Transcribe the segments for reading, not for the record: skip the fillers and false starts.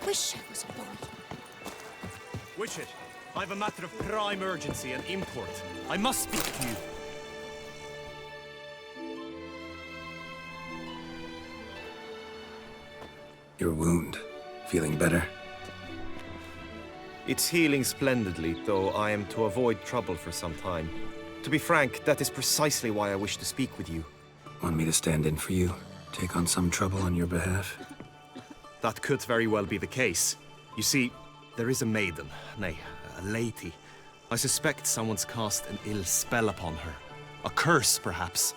Wish I was a boy. Wish it. I have a matter of prime urgency and import. I must speak to you. Your wound. Feeling better? It's healing splendidly, though I am to avoid trouble for some time. To be frank, that is precisely why I wish to speak with you. Want me to stand in for you? Take on some trouble on your behalf? That could very well be the case. You see, there is a maiden, nay, a lady. I suspect someone's cast an ill spell upon her. A curse, perhaps.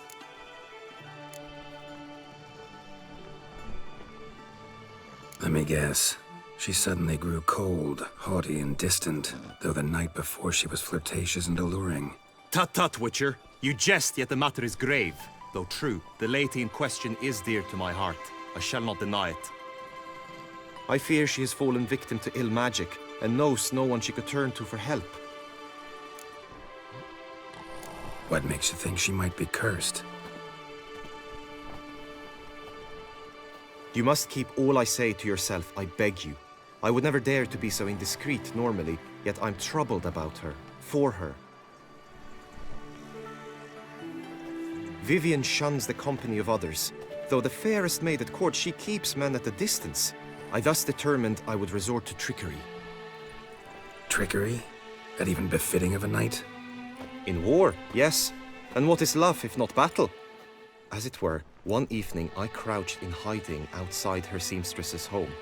Let me guess. She suddenly grew cold, haughty, and distant, though the night before she was flirtatious and alluring. Tut tut, Witcher. You jest, yet the matter is grave. Though true, the lady in question is dear to my heart. I shall not deny it. I fear she has fallen victim to ill magic, and knows no one she could turn to for help. What makes you think she might be cursed? You must keep all I say to yourself, I beg you. I would never dare to be so indiscreet normally, yet I'm troubled about her, for her. Vivienne shuns the company of others. Though the fairest maid at court, she keeps men at a distance. I thus determined I would resort to trickery. Trickery? That even befitting of a knight? In war, yes. And what is love if not battle? As it were, one evening I crouched in hiding outside her seamstress's home.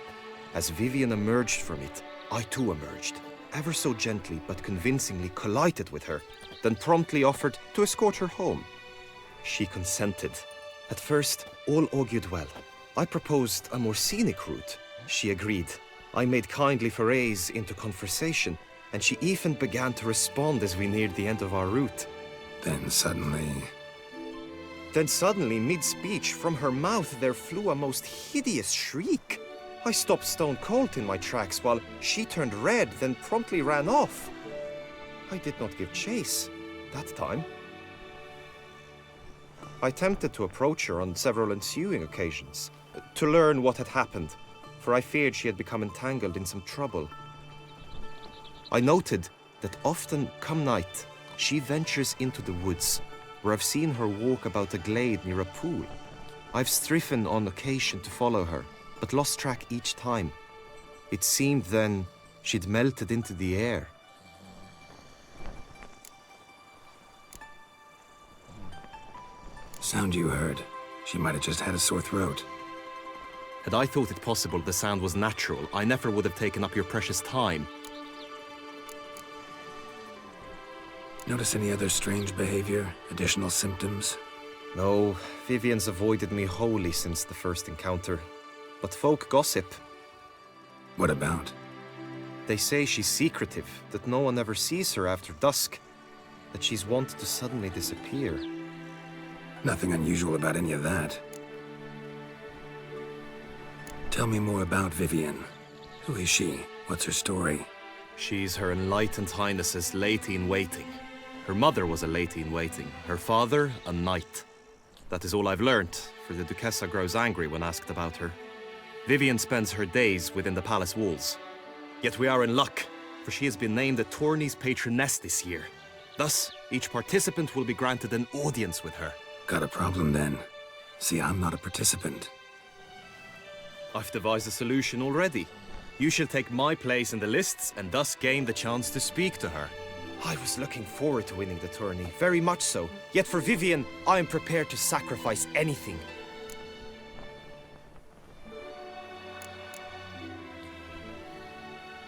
As Vivienne emerged from it, I too emerged. Ever so gently but convincingly collided with her, then promptly offered to escort her home. She consented. At first, all augured well. I proposed a more scenic route. She agreed. I made kindly forays into conversation, and she even began to respond as we neared the end of our route. Then suddenly, mid-speech, from her mouth there flew a most hideous shriek. I stopped stone cold in my tracks while she turned red, then promptly ran off. I did not give chase that time. I attempted to approach her on several ensuing occasions, to learn what had happened, for I feared she had become entangled in some trouble. I noted that often, come night, she ventures into the woods, where I've seen her walk about a glade near a pool. I've striven on occasion to follow her, but lost track each time. It seemed then she'd melted into the air. sound you heard. She might have just had a sore throat. Had I thought it possible the sound was natural, I never would have taken up your precious time. Notice any other strange behavior? Additional symptoms? No, Vivienne's avoided me wholly since the first encounter. But folk gossip. What about? They say she's secretive, that no one ever sees her after dusk, that she's wont to suddenly disappear. Nothing unusual about any of that. Tell me more about Vivienne. Who is she? What's her story? She's Her Enlightened Highness's lady-in-waiting. Her mother was a lady-in-waiting, her father a knight. That is all I've learnt, for the Duchessa grows angry when asked about her. Vivienne spends her days within the palace walls. Yet we are in luck, for she has been named the tourney's patroness this year. Thus, each participant will be granted an audience with her. Got a problem then. See, I'm not a participant. I've devised a solution already. You shall take my place in the lists and thus gain the chance to speak to her. I was looking forward to winning the tourney, very much so. Yet for Vivienne, I am prepared to sacrifice anything.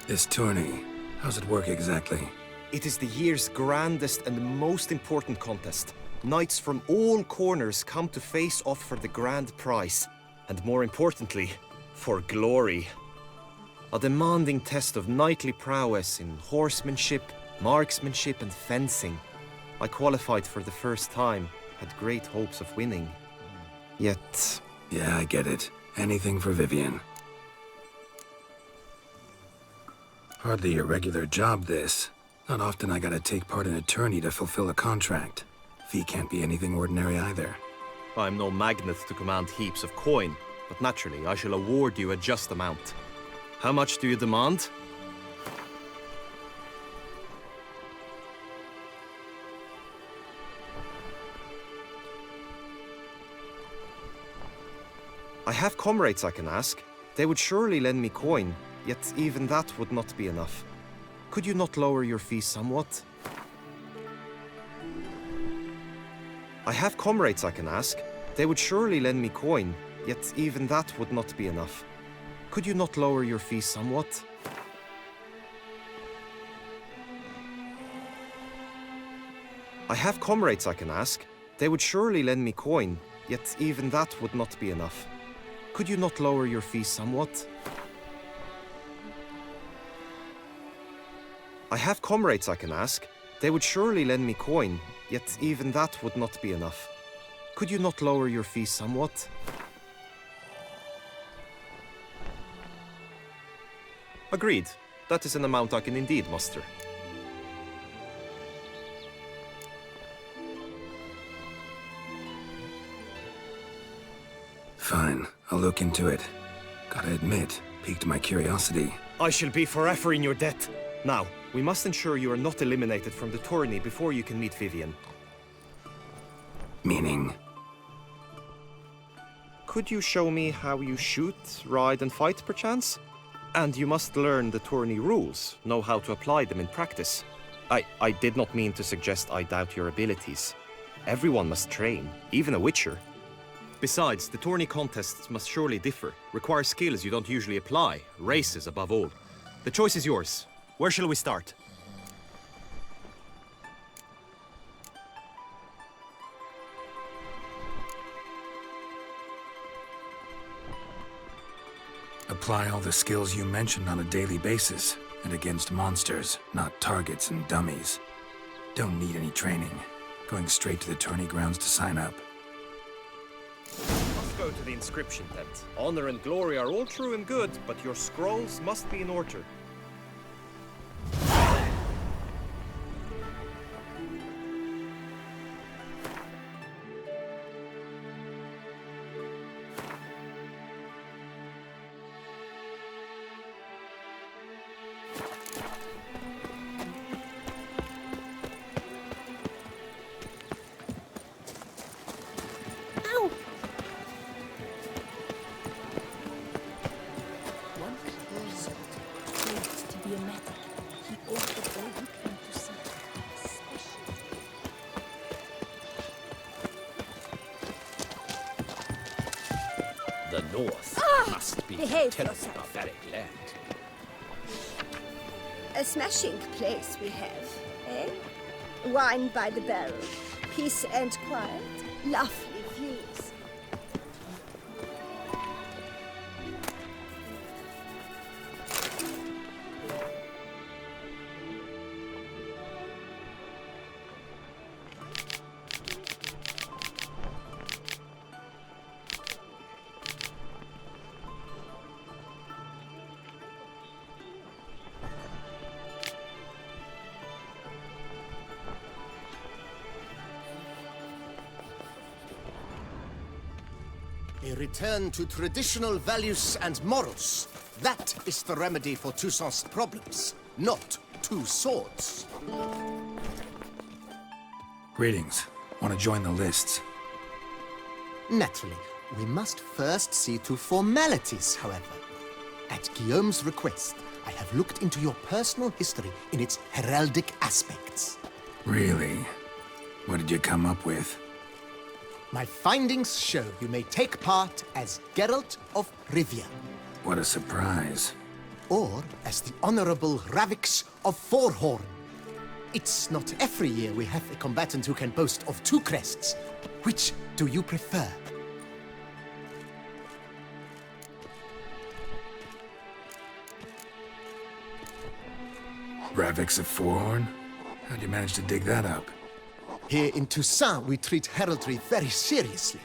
This tourney, how's it work exactly? It is the year's grandest and most important contest. Knights from all corners come to face off for the grand prize. And more importantly, for glory. A demanding test of knightly prowess in horsemanship, marksmanship and fencing. I qualified for the first time, had great hopes of winning. Yet... Yeah, I get it. Anything for Vivian. Hardly a regular job, this. Not often I gotta take part in a tourney to fulfill a contract. Fee can't be anything ordinary either. I'm no magnet to command heaps of coin, but naturally I shall award you a just amount. How much do you demand? I have comrades I can ask. They would surely lend me coin, yet even that would not be enough. Could you not lower your fees somewhat? I have comrades I can ask. They would surely lend me coin, yet even that would not be enough. Could you not lower your fees somewhat? I have comrades I can ask. They would surely lend me coin, yet even that would not be enough. Could you not lower your fees somewhat? I have comrades I can ask. They would surely lend me coin, yet even that would not be enough. Could you not lower your fees somewhat? Agreed. That is an amount I can indeed muster. Fine, I'll look into it. Gotta admit, piqued my curiosity. I shall be forever in your debt. Now, we must ensure you are not eliminated from the tourney before you can meet Vivian. Meaning? Could you show me how you shoot, ride and fight, perchance? And you must learn the tourney rules, know how to apply them in practice. I did not mean to suggest I doubt your abilities. Everyone must train, even a witcher. Besides, the tourney contests must surely differ, require skills you don't usually apply, races above all. The choice is yours. Where shall we start? Apply all the skills you mentioned on a daily basis, and against monsters, not targets and dummies. Don't need any training. Going straight to the tourney grounds to sign up. Must go to the inscription tent. Honor and glory are all true and good, but your scrolls must be in order. The North must be behave tenant yourself. barbaric land. A smashing place we have, eh? Wine by the barrel, peace and quiet, lovely views. A return to traditional values and morals. That is the remedy for Toussaint's problems, not two swords. Greetings. Want to join the lists? Naturally, we must first see to formalities, however. At Guillaume's request, I have looked into your personal history in its heraldic aspects. Really? What did you come up with? My findings show you may take part as Geralt of Rivia, What a surprise. or as the Honorable Ravix of Forhorn. It's not every year we have a combatant who can boast of two crests. Which do you prefer? Ravix of Forhorn? How'd you manage to dig that up? Here in Toussaint, we treat heraldry very seriously.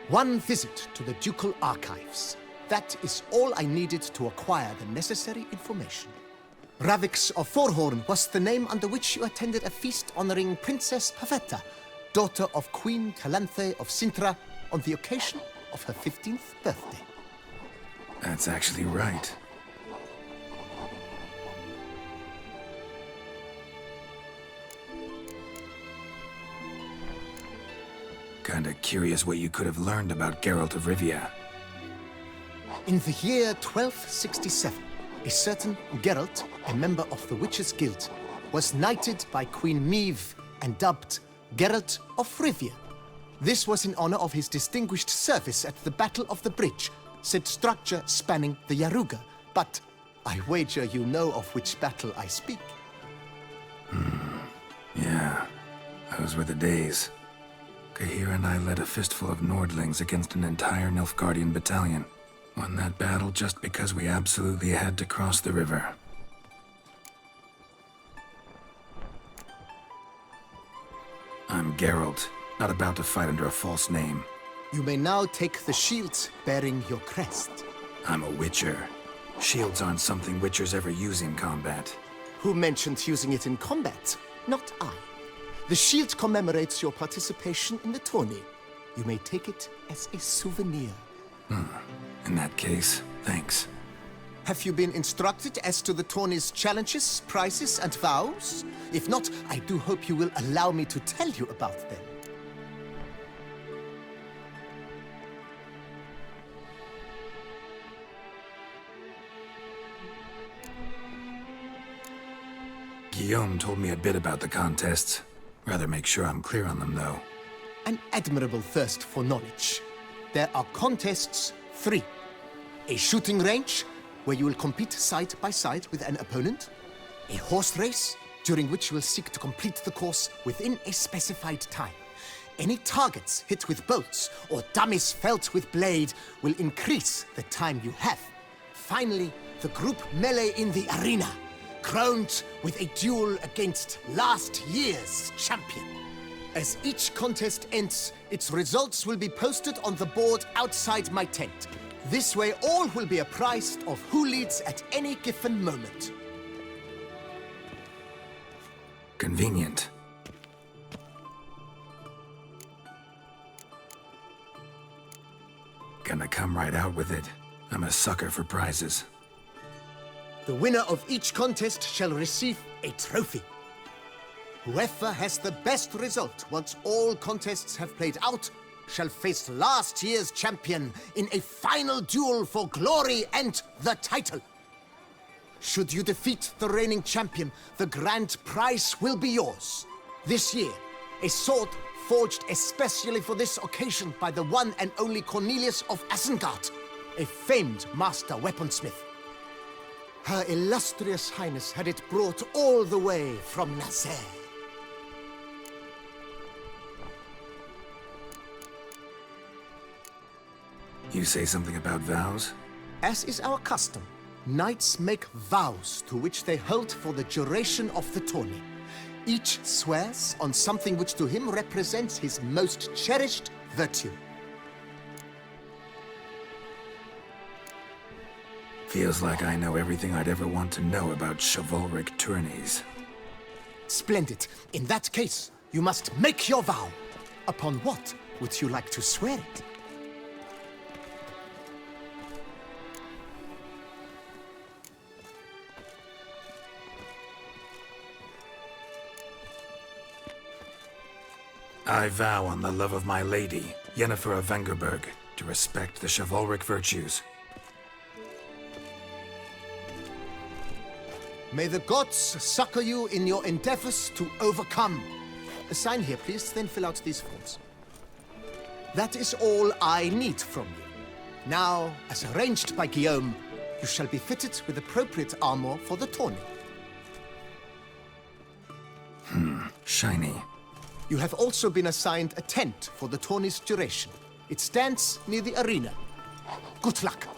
One visit to the Ducal Archives. That is all I needed to acquire the necessary information. Ravix of Forhorn was the name under which you attended a feast honoring Princess Pavetta, daughter of Queen Calanthe of Sintra, on the occasion of her 15th birthday. That's actually right. Kinda curious what you could have learned about Geralt of Rivia. In the year 1267, a certain Geralt, a member of the Witches' Guild, was knighted by Queen Meve and dubbed Geralt of Rivia. This was in honor of his distinguished service at the Battle of the Bridge, said structure spanning the Yaruga. But I wager you know of which battle I speak. Yeah, those were the days. Kahir and I led a fistful of Nordlings against an entire Nilfgaardian battalion. Won that battle just because we absolutely had to cross the river. I'm Geralt, not about to fight under a false name. You may now take the shield bearing your crest. I'm a Witcher. Shields aren't something Witchers ever use in combat. Who mentioned using it in combat? Not I. The shield commemorates your participation in the tourney. You may take it as a souvenir. In that case, thanks. Have you been instructed as to the tourney's challenges, prizes, and vows? If not, I do hope you will allow me to tell you about them. Guillaume told me a bit about the contests. Rather make sure I'm clear on them, though. An admirable thirst for knowledge. There are contests 3. A shooting range, where you will compete side by side with an opponent. A horse race, during which you will seek to complete the course within a specified time. Any targets hit with bolts or dummies felt with blade will increase the time you have. Finally, the group melee in the arena, crowned with a duel against last year's champion. As each contest ends, its results will be posted on the board outside my tent. This way, all will be apprised of who leads at any given moment. Convenient. Gonna come right out with it. I'm a sucker for prizes. The winner of each contest shall receive a trophy. Whoever has the best result once all contests have played out shall face last year's champion in a final duel for glory and the title. Should you defeat the reigning champion, the grand prize will be yours. This year, a sword forged especially for this occasion by the one and only Cornelius of Isengard, a famed master weaponsmith. Her illustrious highness had it brought all the way from Nazaire. You say something about vows? As is our custom, knights make vows to which they hold for the duration of the tourney. Each swears on something which to him represents his most cherished virtue. Feels like I know everything I'd ever want to know about chivalric tourneys. Splendid. In that case, you must make your vow. Upon what would you like to swear it? I vow on the love of my lady, Yennefer of Vengerberg, to respect the chivalric virtues. May the gods succor you in your endeavors to overcome. Sign here, please, then fill out these forms. That is all I need from you. Now, as arranged by Guillaume, you shall be fitted with appropriate armor for the tourney. Shiny. You have also been assigned a tent for the tourney's duration. It stands near the arena. Good luck.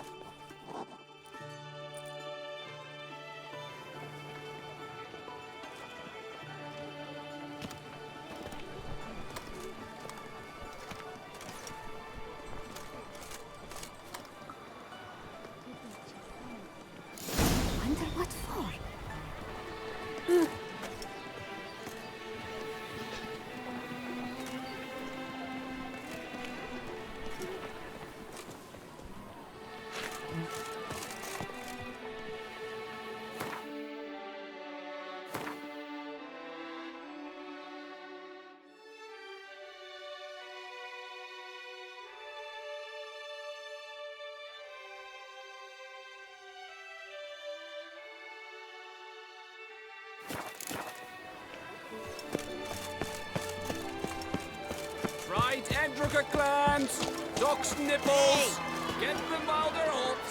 Andruka clans, duck's nipples, get them while they're hot,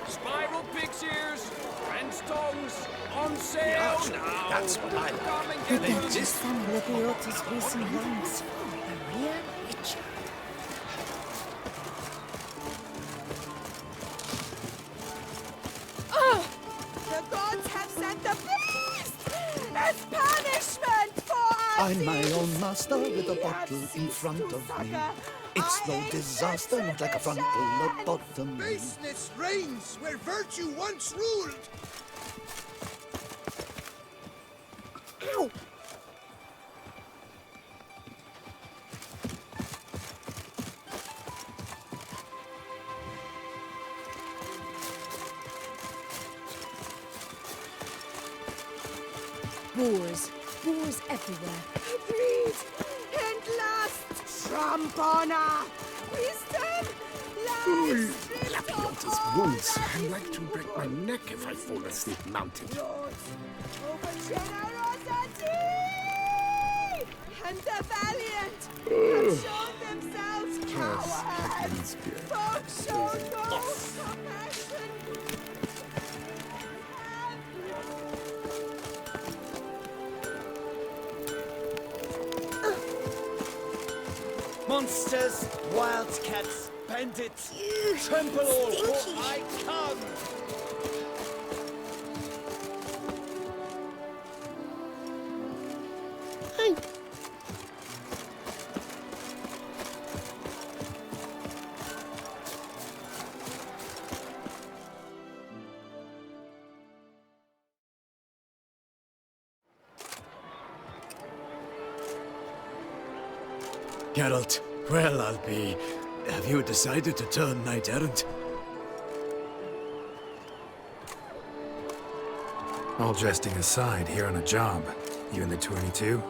spiral pig's ears, friend's tongues, on sale now. That's what I like. Come and The get them. Duchess and Lebiota's recent runs for Maria Richard. Oh! The gods have sent the beast as punishment for our I'm my sins. own master with a We have bottle in ceased front to of me. succor It's our no ancient disaster, not like a frontal tradition. lobotomy. Baseness reigns where virtue once ruled. Ow! Boars everywhere. Greed and lust trump honor. Wisdom lies stripped of all wounds. that I'd is like to break my neck if I fall asleep mounted. Lords over generosity and the valiant have shown themselves cowards. Folks show no compassion. Monsters, wildcats, bandits, trample all, for I come! Geralt, well, I'll be. Have you decided to turn knight errant? All jesting aside, here on a job. You in the 22?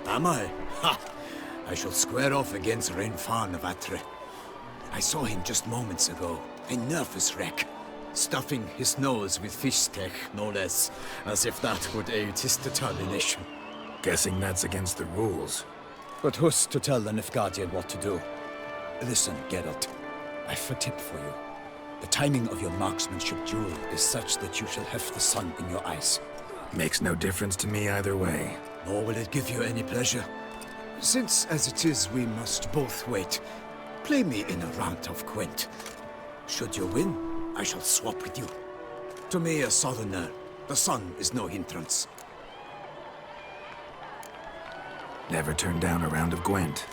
Am I? Ha! I shall square off against Rainfan of Atre. I saw him just moments ago. A nervous wreck. Stuffing his nose with fish steak, no less. As if that would aid his determination. Guessing that's against the rules. But who's to tell the Nilfgaardian what to do? Listen, Geralt. I've a tip for you. The timing of your marksmanship duel is such that you shall have the sun in your eyes. Makes no difference to me either way. Nor will it give you any pleasure. Since, as it is, we must both wait, play me in a round of Gwent. Should you win, I shall swap with you. To me, a southerner, the sun is no hindrance. Never turn down a round of Gwent.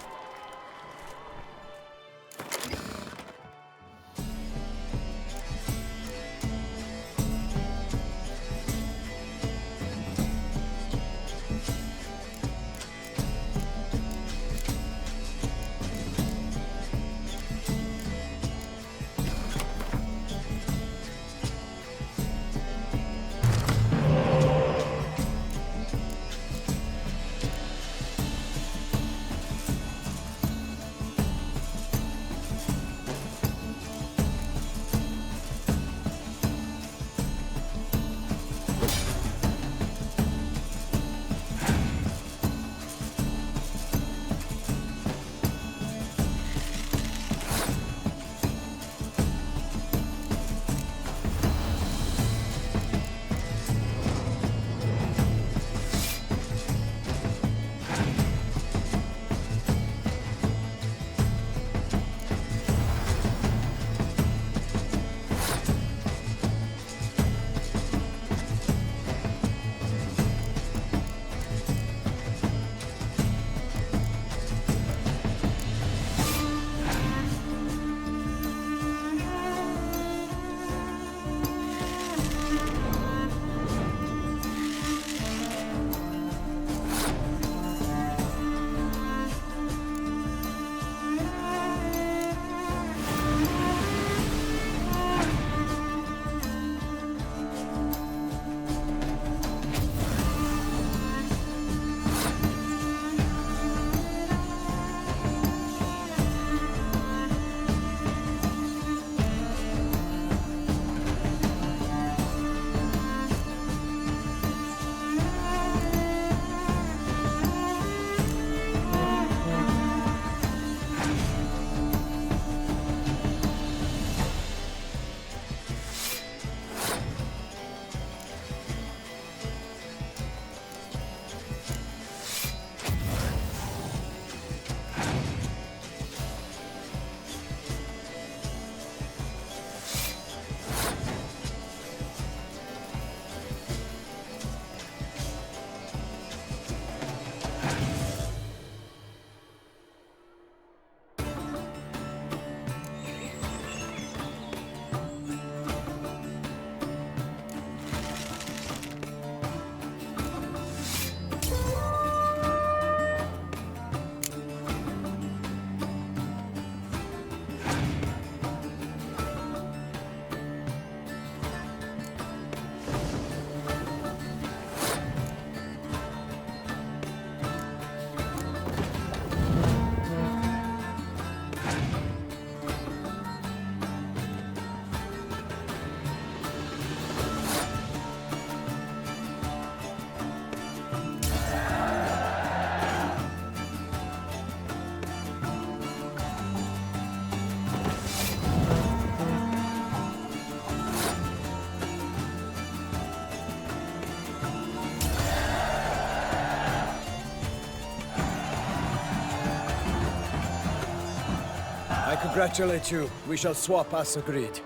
congratulate you. We shall swap as agreed.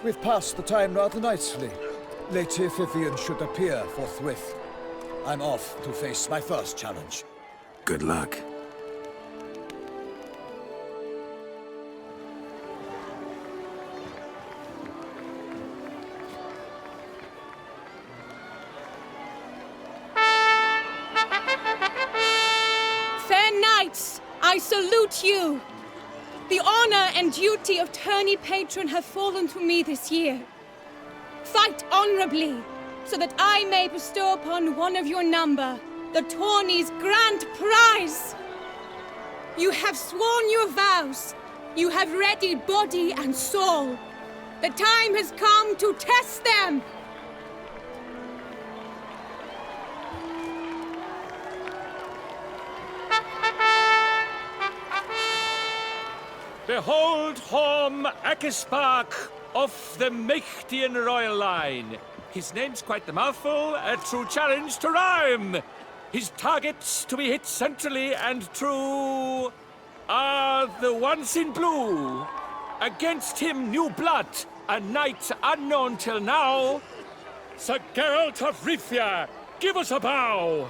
We've passed the time rather nicely. Lady Vivian should appear forthwith. I'm off to face my first challenge. Good luck. Fair knights, I salute you. The honor and duty of tourney patron have fallen to me this year. Fight honorably, so that I may bestow upon one of your number the tourney's grand prize. You have sworn your vows. You have readied body and soul. The time has come to test them. Behold Horm Akispark of the Mechtian royal line. His name's quite the mouthful, a true challenge to rhyme. His targets to be hit centrally and true are the ones in blue. Against him new blood, a knight unknown till now. Sir Geralt of Rivia, give us a bow.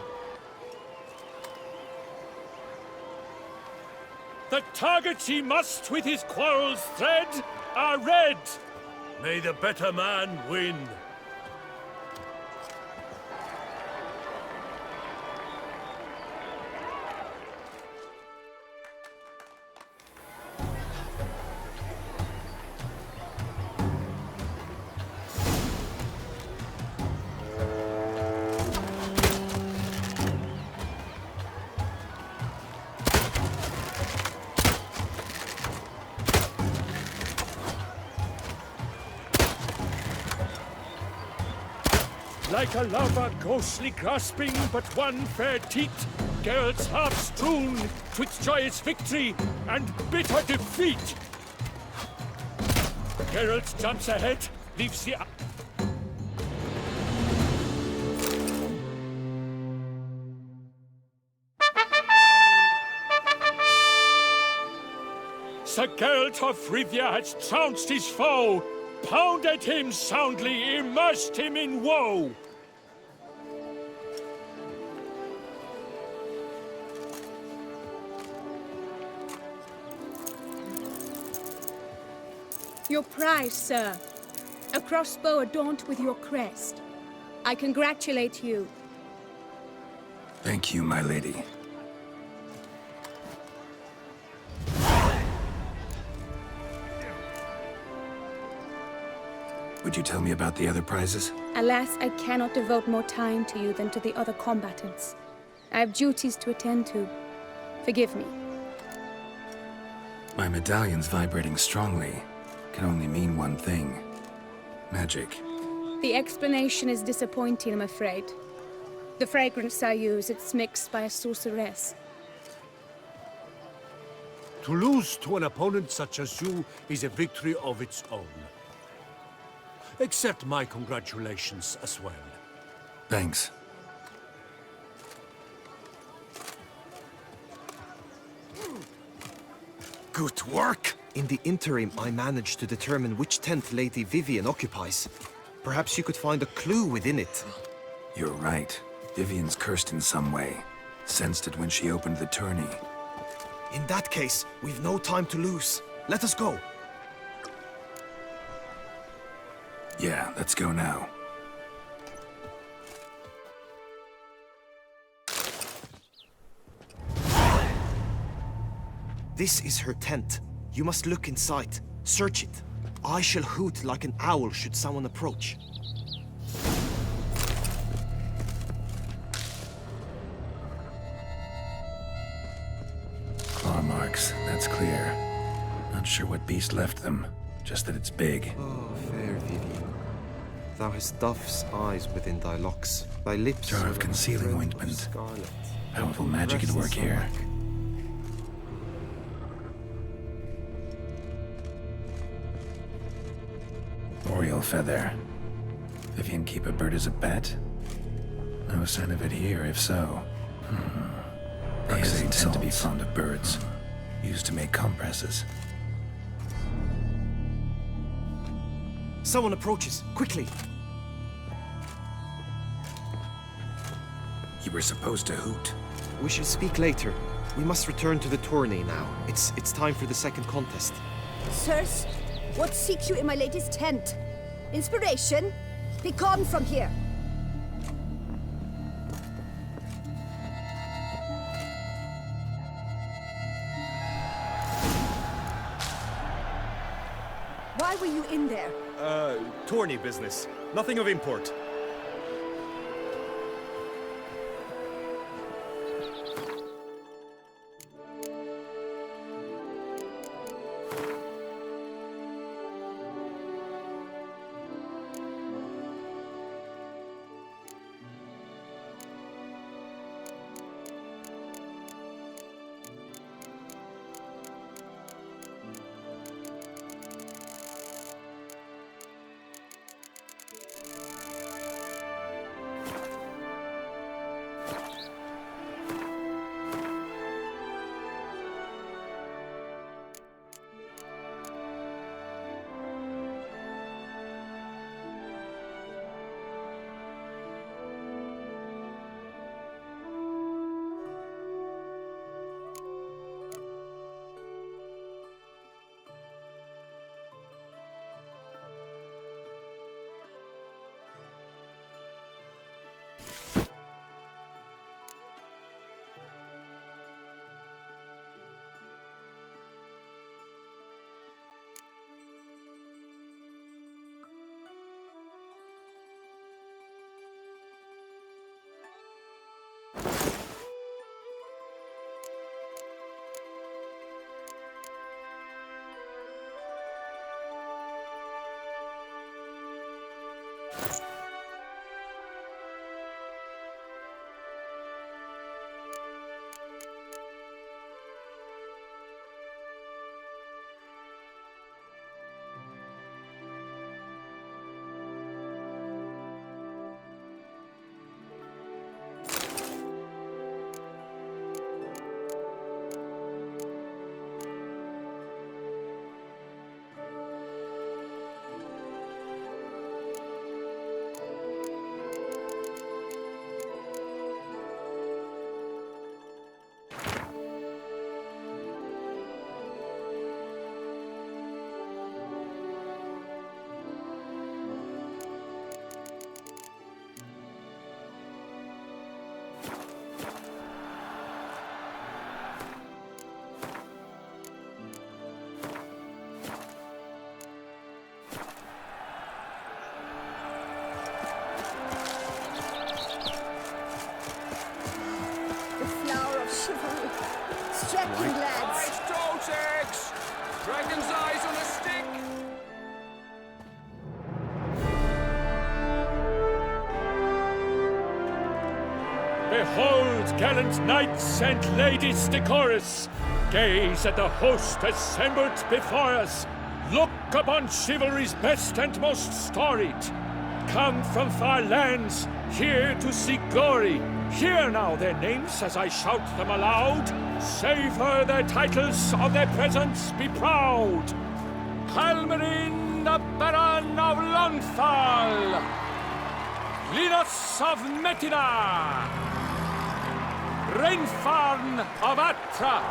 The targets he must with his quarrels thread are red. May the better man win. Like a lover ghostly grasping but one fair teat, Geralt's heart strewn twixt joyous victory and bitter defeat. Geralt jumps ahead, leaves the... Sir Geralt of Rivia has trounced his foe, pounded him soundly, immersed him in woe. Your prize, sir. A crossbow adorned with your crest. I congratulate you. Thank you, my lady. Would you tell me about the other prizes? Alas, I cannot devote more time to you than to the other combatants. I have duties to attend to. Forgive me. My medallion's vibrating strongly. Can only mean one thing. Magic. The explanation is disappointing, I'm afraid. The fragrance I use, it's mixed by a sorceress. To lose to an opponent such as you is a victory of its own. Accept my congratulations as well. Thanks. Good work! In the interim, I managed to determine which tent Lady Vivian occupies. Perhaps you could find a clue within it. You're right. Vivian's cursed in some way. Sensed it when she opened the tourney. In that case, we've no time to lose. Let us go. Yeah, let's go now. This is her tent. You must look inside. Search it. I shall hoot like an owl should someone approach. Claw marks, that's clear. Not sure what beast left them, just that it's big. Oh, fair Vivian. Thou hast dove's eyes within thy locks. Thy lips Jar of concealing ointment. Scarlet. Powerful magic at work here. Oriole feather. Vivian keep a bird as a pet? No sign of it here, if so. They tend to be fond of birds. Used to make compresses. Someone approaches. Quickly! You were supposed to hoot. We shall speak later. We must return to the tourney now. It's time for the second contest. Sirs, what seek you in my lady's tent? Inspiration? Be gone from here! Why were you in there? Tourney business. Nothing of import. Striking lads! Nice Totex! Dragon's eyes on a stick! Behold, gallant knights and ladies decorous! Gaze at the host assembled before us! Look upon chivalry's best and most storied! Come from far lands, here to seek glory! Hear now their names as I shout them aloud! Savor their titles, of their presence be proud! Halmarin, the Baron of Lonthal! Linus of Metina! Rainfarn of Atra!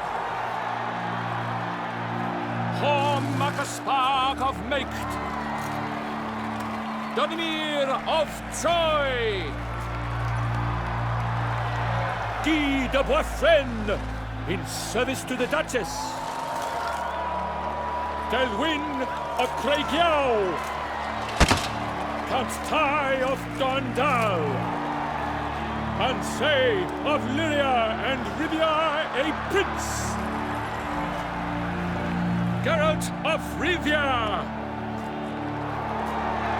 Hormakaspark of Meikt! Donimir of Troy! Guy de Boisfren, in service to the Duchess! Delwyn of Craigiau! Count Tai of Dondal! Ansay of Lyria and Rivia a prince! Geralt of Rivia!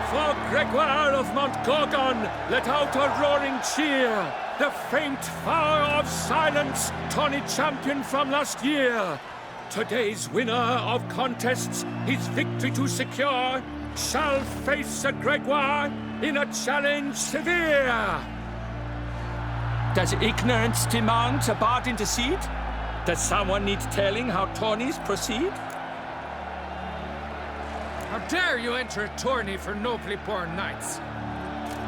For Gregoire of Montgorgon, let out a roaring cheer! The faint fire of silence, tourney champion from last year! Today's winner of contests, his victory to secure, shall face a Gregoire in a challenge severe! Does ignorance demand a bard intercede? Does someone need telling how tourneys proceed? How dare you enter a tourney for nobly born knights?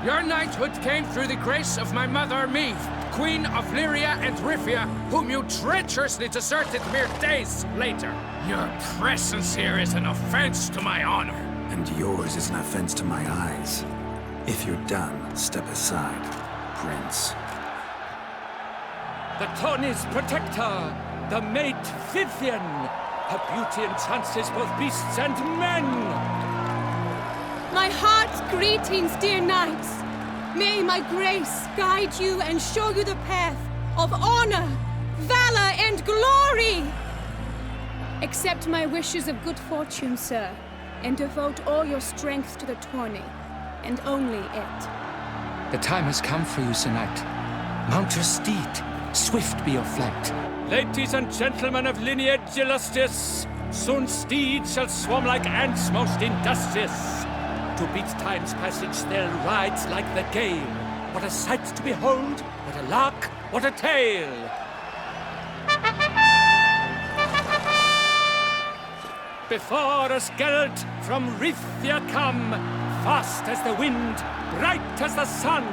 Your knighthood came through the grace of my mother, Meve, Queen of Lyria and Rifia, whom you treacherously deserted mere days later. Your presence here is an offense to my honor. And yours is an offense to my eyes. If you're done, step aside, Prince. The tourney's protector, the mate Vivian. Her beauty entrances both beasts and men. My heart's greetings, dear knights. May my grace guide you and show you the path of honor, valor, and glory. Accept my wishes of good fortune, sir, and devote all your strength to the tourney, and only it. The time has come for you, Sir Knight. Mount your steed. Swift be your flight. Ladies and gentlemen of lineage illustrious, soon steeds shall swarm like ants most industrious. To beat time's passage, they'll ride like the gale. What a sight to behold! What a lark! What a tale! Before us Geralt from Rithia come, fast as the wind, bright as the sun.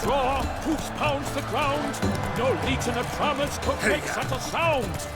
Roar, hoofs pounds the ground. No legion of drummers could make such a sound.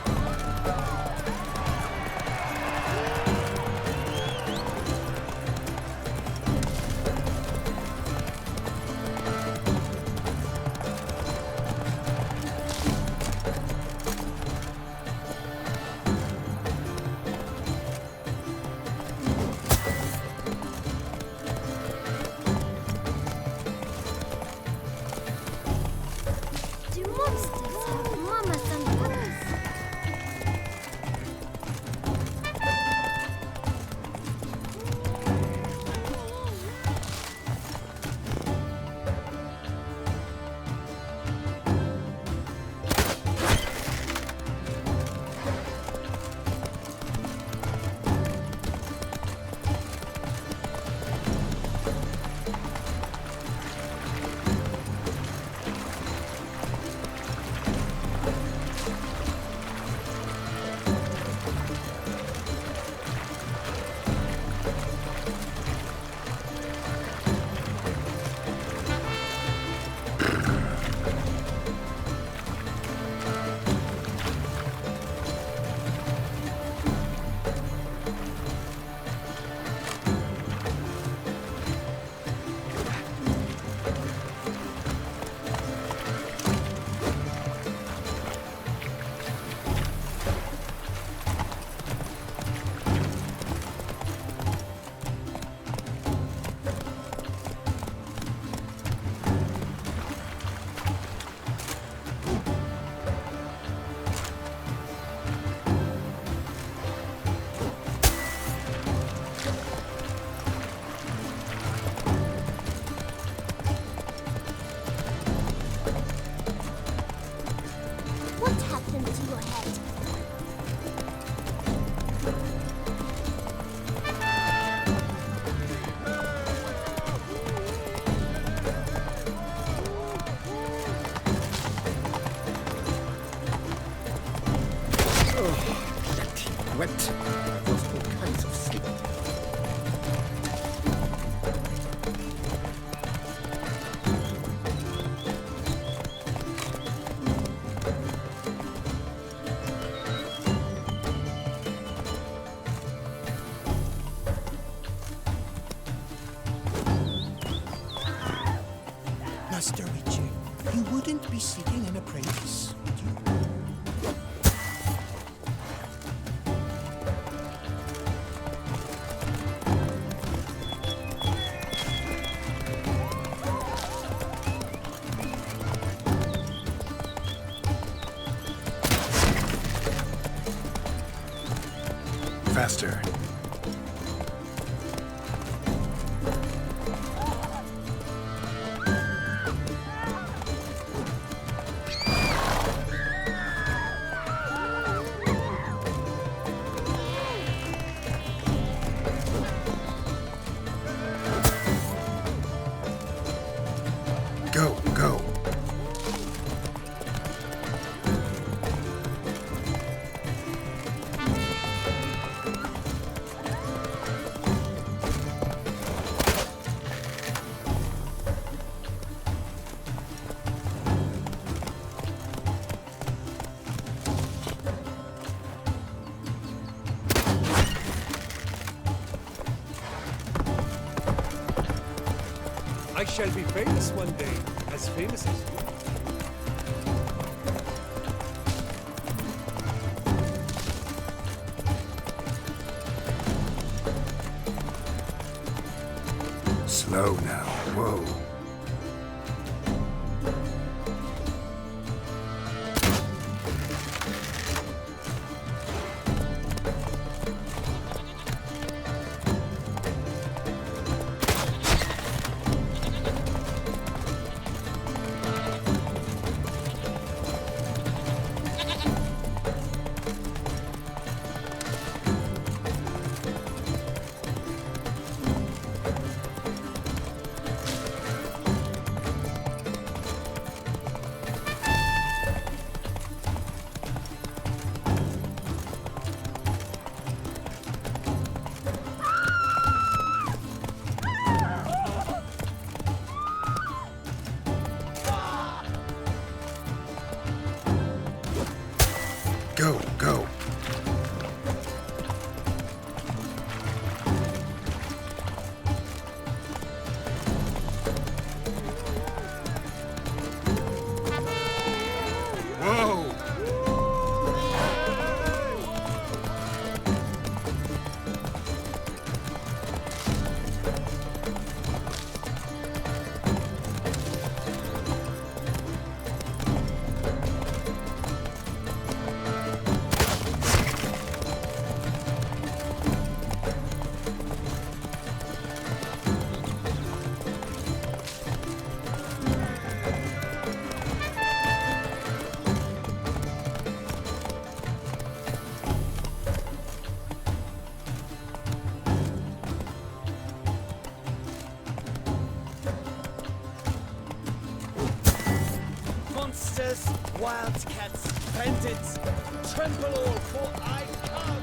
Gwent. I've lost all kinds of sleep. Master Witcher, you wouldn't be seeking an apprentice, would you? faster. Go, go. I shall be famous one day, as famous as you. Slow now. Whoa. Go, go. Whoa! Monsters, wildcats, bandits, tremble all, for I come!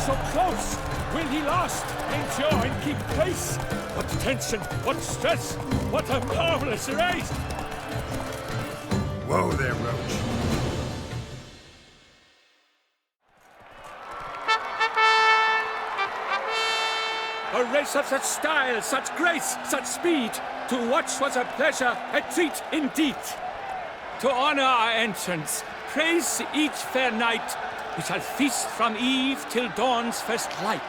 So close! Will he last? Endure and keep pace? What tension, what stress, what a marvelous race! Whoa there, Roach. A race of such style, such grace, such speed. To watch was a pleasure, a treat indeed. To honor our entrance, praise each fair knight. We shall feast from eve till dawn's first light.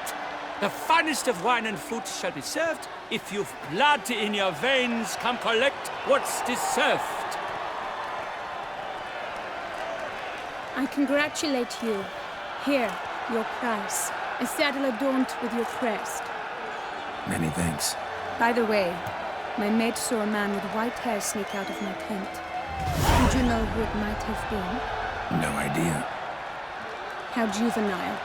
The finest of wine and fruit shall be served. If you've blood in your veins, come collect what's deserved. I congratulate you. Here, your prize. A saddle adorned with your crest. Many thanks. By the way, my maid saw a man with white hair sneak out of my tent. Did you know who it might have been? No idea. How juvenile.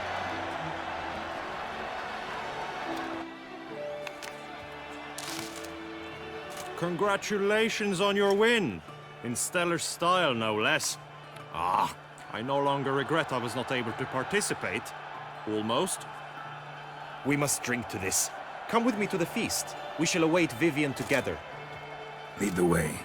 Congratulations on your win. In stellar style, no less. Ah, I no longer regret I was not able to participate. Almost. We must drink to this. Come with me to the feast. We shall await Vivian together. Lead the way.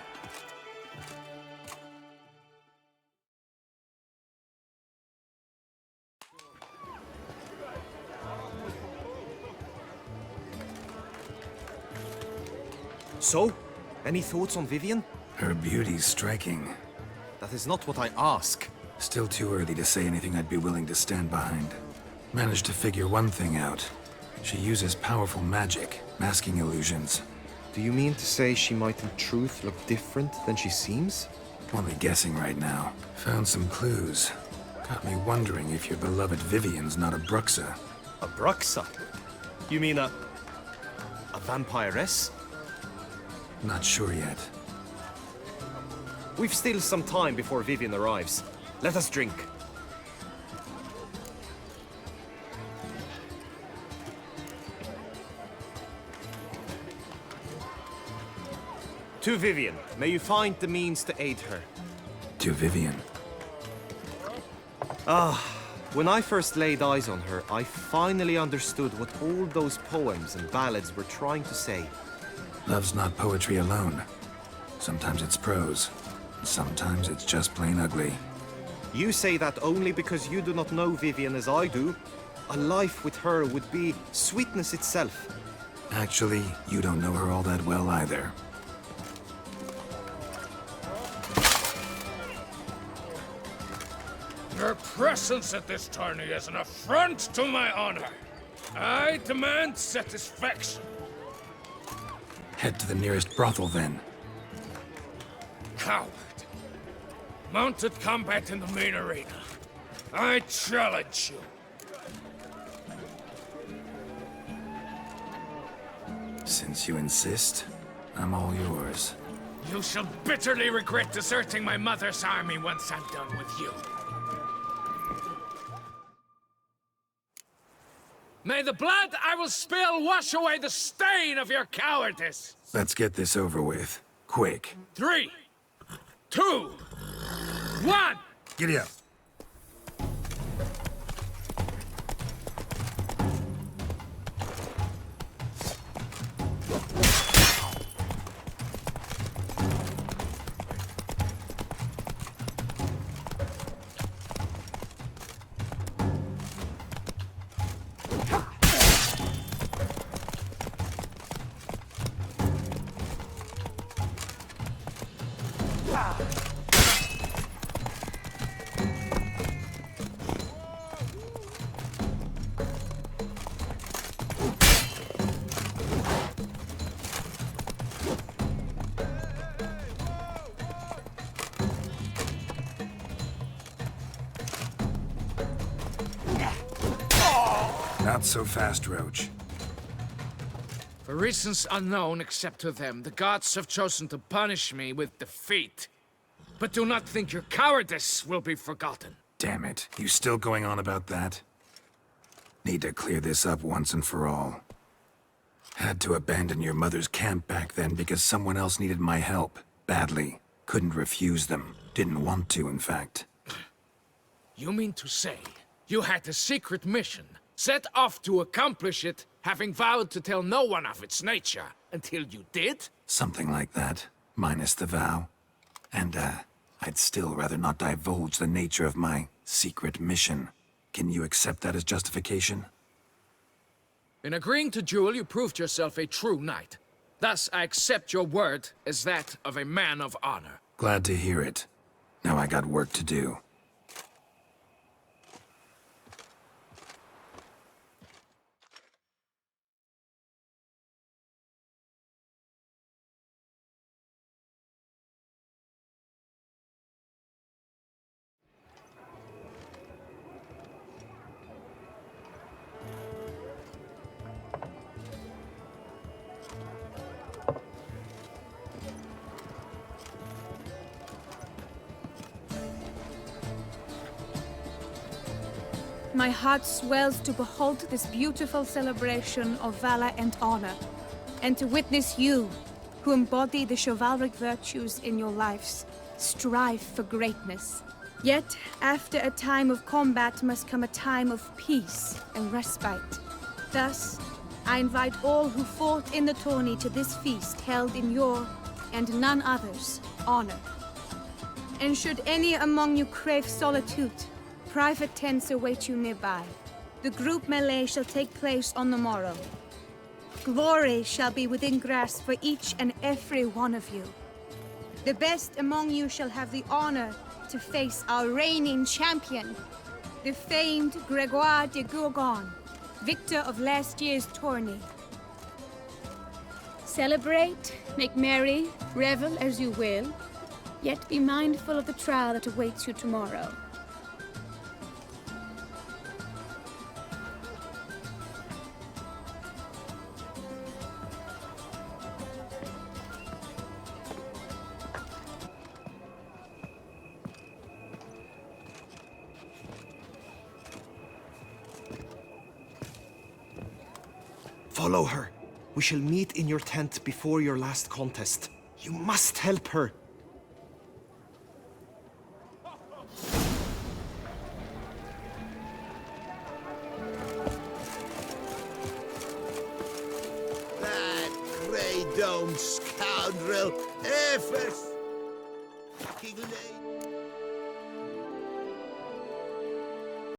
So, any thoughts on Vivian? Her beauty's striking. That is not what I ask. Still too early to say anything I'd be willing to stand behind. Managed to figure one thing out. She uses powerful magic, masking illusions. Do you mean to say she might in truth look different than she seems? Only guessing right now. Found some clues. Got me wondering if your beloved Vivian's not a Bruxa. A Bruxa? You mean a vampiress? Not sure yet. We've still some time before Vivian arrives. Let us drink. To Vivian, may you find the means to aid her. To Vivian. When I first laid eyes on her, I finally understood what all those poems and ballads were trying to say. Love's not poetry alone. Sometimes it's prose. Sometimes it's just plain ugly. You say that only because you do not know Vivian as I do. A life with her would be sweetness itself. Actually, you don't know her all that well either. Your presence at this tourney is an affront to my honor. I demand satisfaction. Head to the nearest brothel, then. Coward. Mounted combat in the main arena. I challenge you. Since you insist, I'm all yours. You shall bitterly regret deserting my mother's army once I'm done with you. May the blood I will spill wash away the stain of your cowardice! Let's get this over with. Quick. 3, 2, 1! Giddy up. Not so fast, Roach. For reasons unknown except to them, the gods have chosen to punish me with defeat. But do not think your cowardice will be forgotten. Damn it. You still going on about that? Need to clear this up once and for all. Had to abandon your mother's camp back then because someone else needed my help. Badly. Couldn't refuse them. Didn't want to, in fact. You mean to say you had a secret mission, set off to accomplish it, having vowed to tell no one of its nature, until you did? Something like that. Minus the vow. And, I'd still rather not divulge the nature of my secret mission. Can you accept that as justification? In agreeing to duel, you proved yourself a true knight. Thus, I accept your word as that of a man of honor. Glad to hear it. Now I got work to do. My heart swells to behold this beautiful celebration of valor and honor, and to witness you, who embody the chivalric virtues in your lives, strive for greatness. Yet, after a time of combat must come a time of peace and respite. Thus, I invite all who fought in the tourney to this feast held in your, and none other's, honor. And should any among you crave solitude, private tents await you nearby. The group melee shall take place on the morrow. Glory shall be within grasp for each and every one of you. The best among you shall have the honor to face our reigning champion, the famed Gregoire de Gourgon, victor of last year's tourney. Celebrate, make merry, revel as you will, yet be mindful of the trial that awaits you tomorrow. Follow her. We shall meet in your tent before your last contest. You must help her. That grey-domed scoundrel, Ephus! Fucking lame.